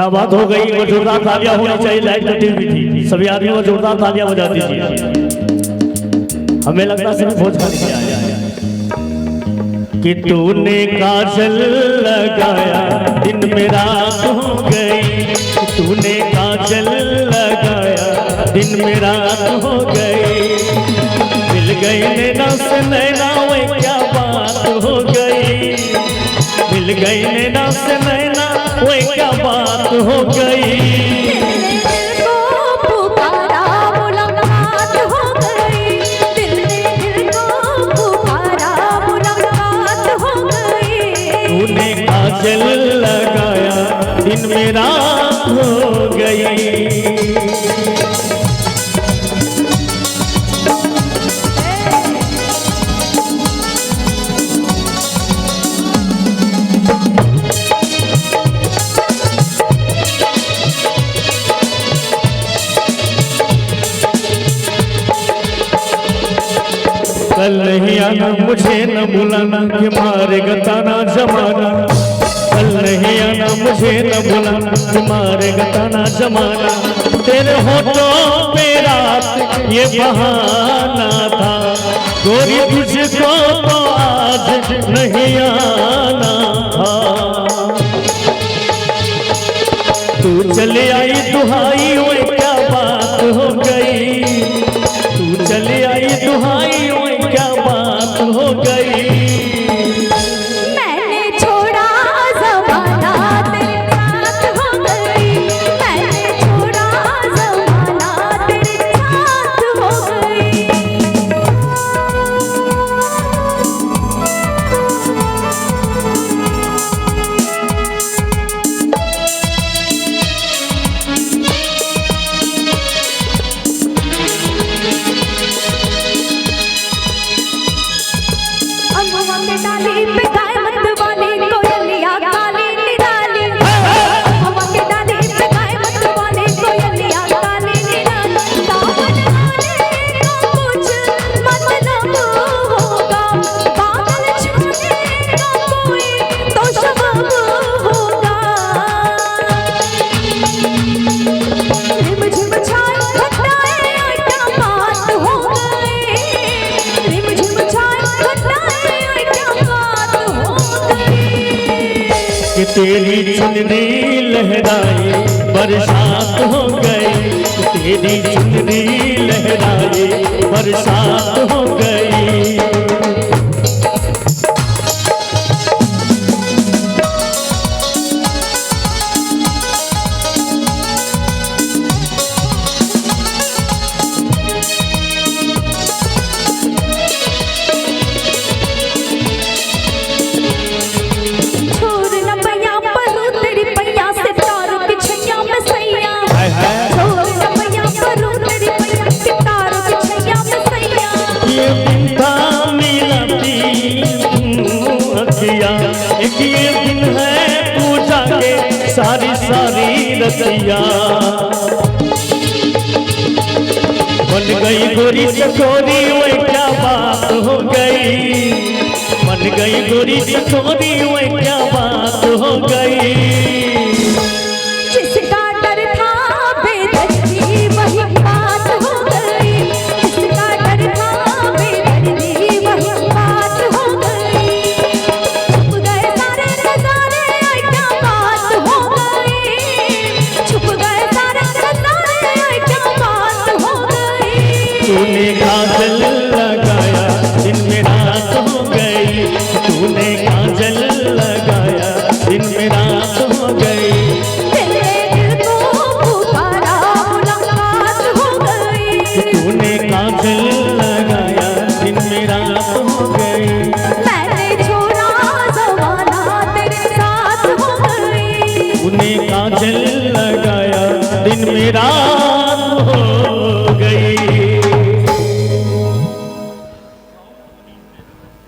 क्या बात हो गई। वो जोरदार तालियां होनी चाहिए, लाइट कटी हुई थी। सभी आदमी वो जोरदार तालियां बजा दीजिए। हमें लगता सिर्फ भोज खा के आया कि तूने काजल लगाया दिन में रात हो गई, तूने काजल लगाया दिन में रात हो गई, मिल गई नैना से नैना वे क्या बात हो गई, मिल गई नैना से नैना वे क्या बात हो गई। काजल लगाया दिन में रात हो गई। कल नहीं आना मुझे न बुलाना कि मारेगा ताना जमाना, कल नहीं आना मुझे न बुलाना कि मारेगा ताना जमाना, तेरे होठों पे रात ये बहाना था, गोरी तुझको तो आज नहीं आना था। तू चले आई दुहाई वे क्या बात हो गई, तू चले आई दुहाई वे क्या बात हो गई। तेरी चुनरी लहराई बरसात हो गई, तेरी चुनरी लहराई बरसात हो गई। एक ये दिन है पूजा के सारी सारी रतिया, बन गई गोरी चकोरी वे क्या बात हो गई, बन गई गोरी चकोरी वे क्या बात हो गई। तूने